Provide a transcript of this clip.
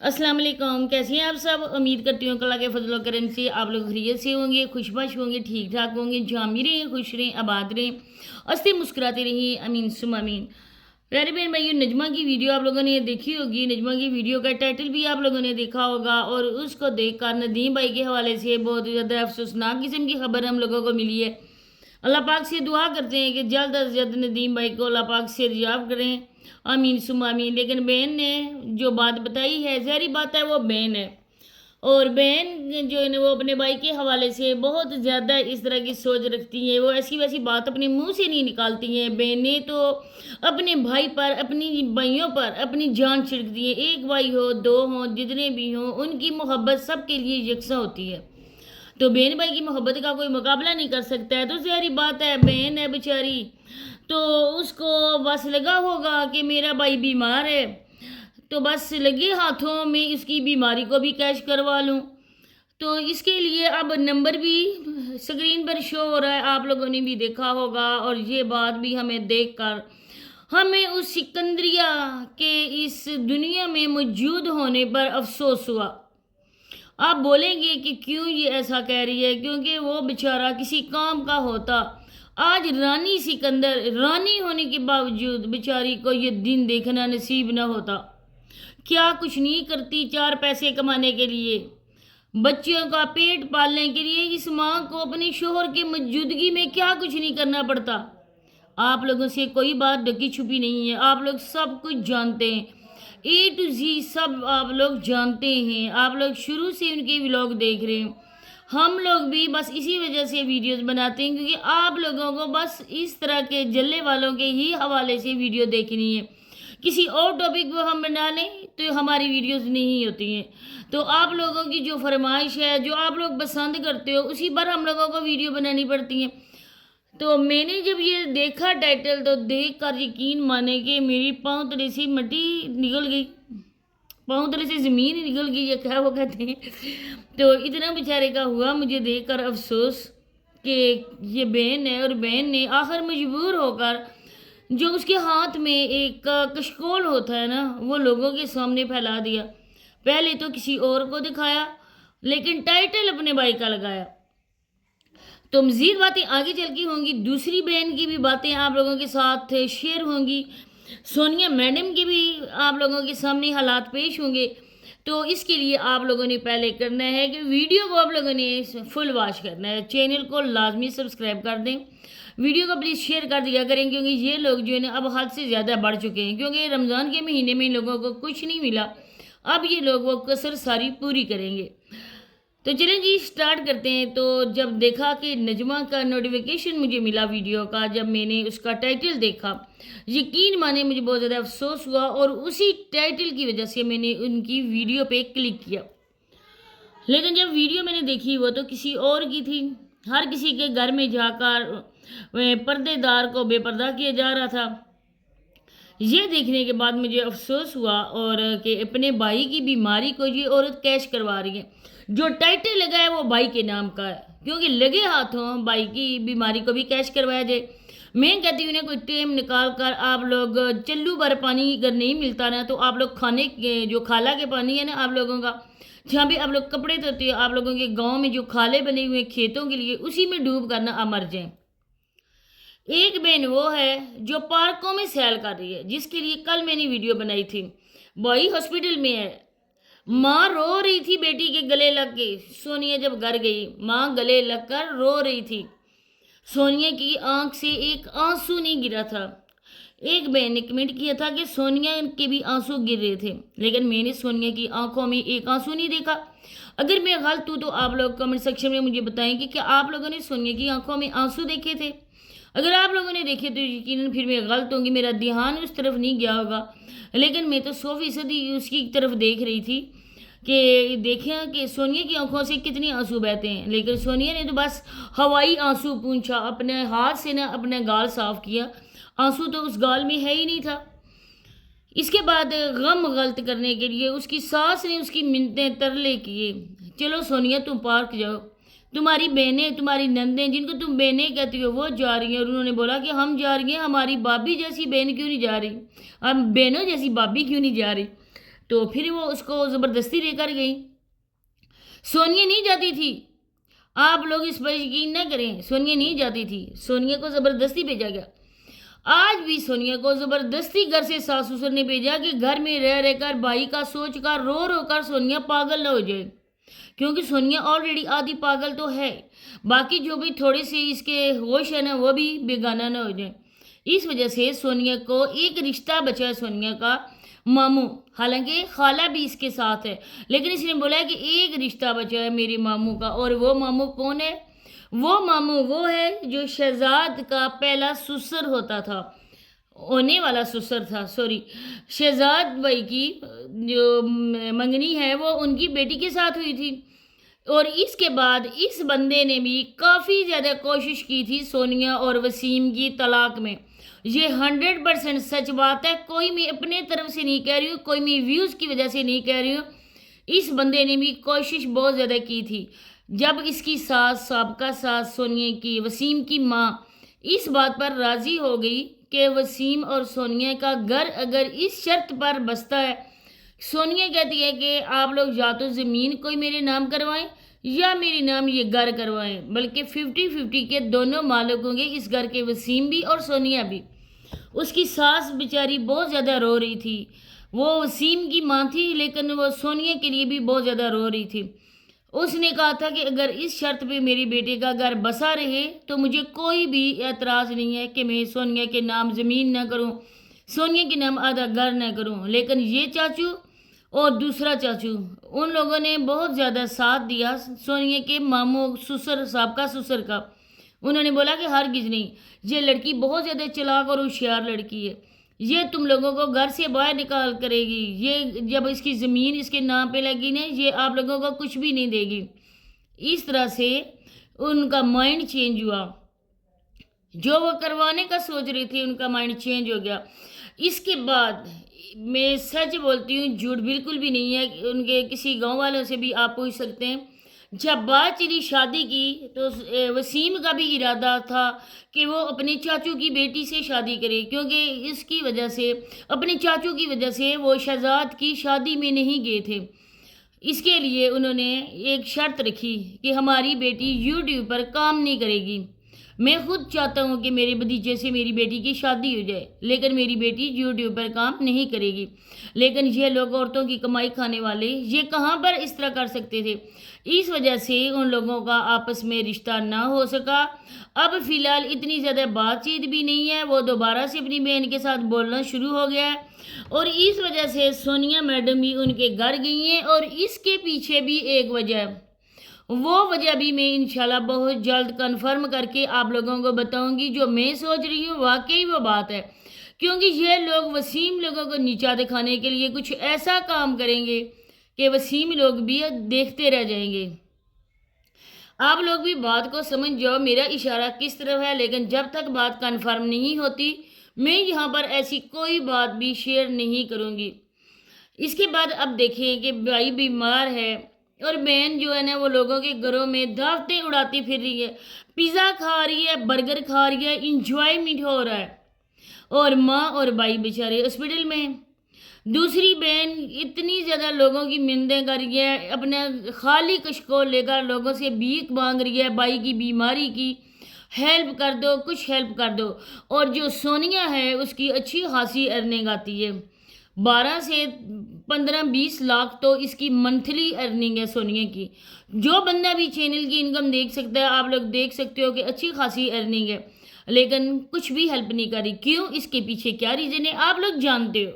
अस्सलाम वालेकुम। कैसी हैं आप सब? उम्मीद करती हूँ अल्लाह के फजल और करम से आप लोग खैरियत से होंगे, खुशबाश होंगे, ठीक ठाक होंगे, जामी रहें, खुश रहें, आबाद रहें, हंसते मुस्कुराते रहें, अमीन सुम अमीन। प्यारे बहन भाइयों, नजमा की वीडियो आप लोगों ने देखी होगी। नजमा की वीडियो का टाइटल भी आप लोगों ने देखा होगा और उसको देखकर नदीम भाई के हवाले से बहुत ज़्यादा अफसोसनाक किस्म की खबर हम लोगों को मिली है। अल्लाह पाक से दुआ करते हैं कि जल्द अज जल्द नदीम भाई को अल्लाह पाक से रिजाब करें, आमीन सुम आमीन। लेकिन बहन ने जो बात बताई है, ज़हरी बात है, वो बहन है और बहन जो है ना वो अपने भाई के हवाले से बहुत ज़्यादा इस तरह की सोच रखती हैं। वो ऐसी वैसी बात अपने मुंह से नहीं निकालती हैं। बहनें तो अपने भाई पर, अपनी भाइयों पर अपनी जान छिड़कती हैं। एक भाई हो, दो हों, जितने भी हों, उनकी मोहब्बत सबके लिए यकसा होती है। तो बहन भाई की मोहब्बत का कोई मुकाबला नहीं कर सकता है। तो ज़ाहिर बात है, बहन है बेचारी, तो उसको बस लगा होगा कि मेरा भाई बीमार है, तो बस लगे हाथों में इसकी बीमारी को भी कैश करवा लूँ। तो इसके लिए अब नंबर भी स्क्रीन पर शो हो रहा है, आप लोगों ने भी देखा होगा। और ये बात भी हमें देखकर हमें उस सिकंदरिया के इस दुनिया में मौजूद होने पर अफसोस हुआ। आप बोलेंगे कि क्यों ये ऐसा कह रही है, क्योंकि वो बेचारा किसी काम का होता। आज रानी सिकंदर रानी होने के बावजूद बेचारी को ये दिन देखना नसीब न होता। क्या कुछ नहीं करती चार पैसे कमाने के लिए, बच्चों का पेट पालने के लिए। इस माँ को अपने शोहर की मौजूदगी में क्या कुछ नहीं करना पड़ता। आप लोगों से कोई बात ढकी छुपी नहीं है, आप लोग सब कुछ जानते हैं, ए टू जी सब आप लोग जानते हैं। आप लोग शुरू से उनके व्लॉग देख रहे हैं। हम लोग भी बस इसी वजह से वीडियोस बनाते हैं, क्योंकि आप लोगों को बस इस तरह के जल्ले वालों के ही हवाले से वीडियो देखनी है। किसी और टॉपिक पर हम बना लें तो हमारी वीडियोस नहीं होती हैं। तो आप लोगों की जो फरमाइश है, जो आप लोग पसंद करते हो, उसी पर हम लोगों को वीडियो बनानी पड़ती है। तो मैंने जब ये देखा टाइटल, तो देख कर यकीन माने कि मेरी पाँव तले से मिट्टी निकल गई, पाँव तले से ज़मीन ही निकल गई, या क्या वो कहते हैं। तो इतना बेचारे का हुआ मुझे देखकर अफसोस कि ये बहन है, और बहन ने आखिर मजबूर होकर जो उसके हाथ में एक कशकोल होता है ना, वो लोगों के सामने फैला दिया। पहले तो किसी और को दिखाया, लेकिन टाइटल अपने भाई का लगाया। तो मज़ीद बातें आगे चल की होंगी, दूसरी बहन की भी बातें आप लोगों के साथ शेयर होंगी, सोनिया मैडम के भी आप लोगों के सामने हालात पेश होंगे। तो इसके लिए आप लोगों ने पहले करना है कि वीडियो को आप लोगों ने फुल वॉच करना है, चैनल को लाजमी सब्सक्राइब कर दें, वीडियो को प्लीज़ शेयर कर दिया करें, क्योंकि ये लोग जो है ना अब हद से ज़्यादा बढ़ चुके हैं। क्योंकि रमज़ान के महीने में लोगों को कुछ नहीं मिला, अब ये लोग वो कसर सारी पूरी करेंगे। तो चलें जी, स्टार्ट करते हैं। तो जब देखा कि नजमा का नोटिफिकेशन मुझे मिला वीडियो का, जब मैंने उसका टाइटल देखा, यकीन माने मुझे बहुत ज़्यादा अफसोस हुआ, और उसी टाइटल की वजह से मैंने उनकी वीडियो पे क्लिक किया। लेकिन जब वीडियो मैंने देखी, वो तो किसी और की थी। हर किसी के घर में जाकर पर्देदार को बेपर्दा किया जा रहा था। ये देखने के बाद मुझे अफसोस हुआ, और कि अपने भाई की बीमारी को ये औरत कैश करवा रही है। जो टाइटल लगा है वो भाई के नाम का है, क्योंकि लगे हाथों भाई की बीमारी को भी कैश करवाया जाए। मैं कहती हूँ ना, कोई टेम निकाल कर आप लोग चल्लू भर पानी अगर नहीं मिलता ना, तो आप लोग खाने के जो खाला के पानी है ना आप लोगों का, जहाँ भी आप लोग कपड़े धोते हो, आप लोगों के गाँव में जो खाले बने हुए खेतों के लिए, उसी में डूब कर ना आप मर जाएं। एक बहन वो है जो पार्कों में सैर कर रही है, जिसके लिए कल मैंने वीडियो बनाई थी। भाई हॉस्पिटल में है, माँ रो रही थी बेटी के गले लग के। सोनिया जब घर गई, माँ गले लगकर रो रही थी। सोनिया की आंख से एक आंसू नहीं गिरा था। एक बहन ने कमेंट किया था कि सोनिया के भी आंसू गिर रहे थे, लेकिन मैंने सोनिया की आंखों में एक आंसू नहीं देखा। अगर मैं गलत हूँ तो आप लोग कमेंट सेक्शन में मुझे बताएं कि क्या आप लोगों ने सोनिया की आंखों में आंसू देखे थे। अगर आप लोगों ने देखे तो यकीनन फिर मैं गलत होंगी, मेरा ध्यान उस तरफ नहीं गया होगा। लेकिन मैं तो 100% उसकी तरफ देख रही थी कि देखें कि सोनिया की आंखों से कितने आंसू बहते हैं। लेकिन सोनिया ने तो बस हवाई आंसू पूंछा, अपने हाथ से ना अपना गाल साफ किया, आंसू तो उस गाल में है ही नहीं था। इसके बाद गम गलत करने के लिए उसकी सास ने उसकी मिन्नतें तरले किए, चलो सोनिया तुम पार्क जाओ, तुम्हारी बहनें, तुम्हारी नंदें, जिनको तुम बहनें कहती हो, वो जा रही हैं। और उन्होंने बोला कि हम जा रही हैं, हमारी भाभी जैसी बहन क्यों नहीं जा रही, हम बहनों जैसी भाभी क्यों नहीं जा रही। تو پھر وہ اس کو زبردستی لے کر گئی. سونیا نہیں جاتی تھی. آپ لوگ اس پر یقین نہ کریں, سونیا نہیں جاتی تھی, سونیا کو زبردستی بھیجا گیا. آج بھی سونیا کو زبردستی گھر سے ساس سسر نے بھیجا کہ گھر میں رہ رہ کر بھائی کا سوچ کر رو رو کر سونیا پاگل نہ ہو جائے, کیونکہ سونیا آلریڈی آدھی پاگل تو ہے, باقی جو بھی تھوڑے سے اس کے ہوش ہے نا وہ بھی بیگانہ نہ ہو جائیں. اس وجہ سے سونیا کو ایک رشتہ بچا ہے, سونیا کا ماموں, حالانکہ خالہ بھی اس کے ساتھ ہے, لیکن اس نے بولا کہ ایک رشتہ بچا ہے میرے ماموں کا. اور وہ ماموں کون ہے؟ وہ ماموں وہ ہے جو شہزاد کا پہلا سسر ہوتا تھا, ہونے والا سسر تھا, شہزاد بھائی کی جو منگنی ہے وہ ان کی بیٹی کے ساتھ ہوئی تھی. اور اس کے بعد اس بندے نے بھی کافی زیادہ کوشش کی تھی سونیا اور وسیم کی طلاق میں. یہ 100% سچ بات ہے, کوئی میں اپنے طرف سے نہیں کہہ رہی ہوں, کوئی میں ویوز کی وجہ سے نہیں کہہ رہی ہوں. اس بندے نے بھی کوشش بہت زیادہ کی تھی. جب اس کی ساس, سابقہ ساس سونیا کی, وسیم کی ماں اس بات پر راضی ہو گئی کہ وسیم اور سونیا کا گھر اگر اس شرط پر بستا ہے, سونیا کہتی ہے کہ آپ لوگ یا تو زمین کوئی میرے نام کروائیں یا میرے نام یہ گھر کروائیں, بلکہ 50-50 کے دونوں مالک ہوں گے اس گھر کے, وسیم بھی اور سونیا بھی. اس کی ساس بیچاری بہت زیادہ رو رہی تھی. وہ وسیم کی ماں تھی لیکن وہ سونیا کے لیے بھی بہت زیادہ رو رہی تھی. اس نے کہا تھا کہ اگر اس شرط پہ میری بیٹے کا گھر بسا رہے تو مجھے کوئی بھی اعتراض نہیں ہے کہ میں سونیا کے نام زمین نہ کروں, سونیا کے نام آدھا گھر نہ کروں. لیکن یہ چاچو اور دوسرا چاچو, ان لوگوں نے بہت زیادہ ساتھ دیا سونیا کے ماموں سسر, سابقہ سسر کا. انہوں نے بولا کہ ہرگز نہیں, یہ لڑکی بہت زیادہ چلاک اور ہوشیار لڑکی ہے, یہ تم لوگوں کو گھر سے باہر نکال کرے گی, یہ جب اس کی زمین اس کے نام پہ لگی نا یہ آپ لوگوں کو کچھ بھی نہیں دے گی. اس طرح سے ان کا مائنڈ چینج ہوا, جو وہ کروانے کا سوچ رہی تھی ان کا مائنڈ چینج ہو گیا. اس کے بعد میں سچ بولتی ہوں, جھوٹ بالکل بھی نہیں ہے, ان کے کسی گاؤں والوں سے بھی آپ پوچھ سکتے ہیں. جب بات چلی شادی کی تو وسیم کا بھی ارادہ تھا کہ وہ اپنے چاچو کی بیٹی سے شادی کرے, کیونکہ اس کی وجہ سے, اپنے چاچو کی وجہ سے وہ شہزاد کی شادی میں نہیں گئے تھے. اس کے لیے انہوں نے ایک شرط رکھی کہ ہماری بیٹی یوٹیوب پر کام نہیں کرے گی. میں خود چاہتا ہوں کہ میرے بھتیجے سے میری بیٹی کی شادی ہو جائے, لیکن میری بیٹی یوٹیوب پر کام نہیں کرے گی. لیکن یہ لوگ عورتوں کی کمائی کھانے والے یہ کہاں پر اس طرح کر سکتے تھے. اس وجہ سے ان لوگوں کا آپس میں رشتہ نہ ہو سکا. اب فی الحال اتنی زیادہ بات چیت بھی نہیں ہے, وہ دوبارہ سے اپنی بہن کے ساتھ بولنا شروع ہو گیا ہے. اور اس وجہ سے سونیا میڈم بھی ان کے گھر گئی ہیں, اور اس کے پیچھے بھی ایک وجہ ہے, وہ وجہ بھی میں انشاءاللہ بہت جلد کنفرم کر کے آپ لوگوں کو بتاؤں گی. جو میں سوچ رہی ہوں واقعی وہ بات ہے, کیونکہ یہ لوگ وسیم لوگوں کو نیچا دکھانے کے لیے کچھ ایسا کام کریں گے کہ وسیم لوگ بھی دیکھتے رہ جائیں گے. آپ لوگ بھی بات کو سمجھ جاؤ میرا اشارہ کس طرف ہے, لیکن جب تک بات کنفرم نہیں ہوتی میں یہاں پر ایسی کوئی بات بھی شیئر نہیں کروں گی. اس کے بعد اب دیکھیں کہ بھائی بیمار ہے اور بہن جو ہے نا وہ لوگوں کے گھروں میں دعوتیں اڑاتی پھر رہی ہے, پیزا کھا رہی ہے, برگر کھا رہی ہے, انجوائمنٹ ہو رہا ہے, اور ماں اور بھائی بیچارے ہاسپٹل میں. دوسری بہن اتنی زیادہ لوگوں کی منتیں کر رہی ہے, اپنے خالی کش کو لے کر لوگوں سے بھیک مانگ رہی ہے, بھائی کی بیماری کی ہیلپ کر دو, کچھ ہیلپ کر دو. اور جو سونیا ہے اس کی اچھی خاصی ارننگ آتی ہے, 12 سے 15-20 لاکھ تو اس کی منتھلی ارننگ ہے سونیا کی. جو بندہ بھی چینل کی انکم دیکھ سکتا ہے, آپ لوگ دیکھ سکتے ہو کہ اچھی خاصی ارننگ ہے, لیکن کچھ بھی ہیلپ نہیں کر رہی. کیوں؟ اس کے پیچھے کیا ریزن ہے آپ لوگ جانتے ہو.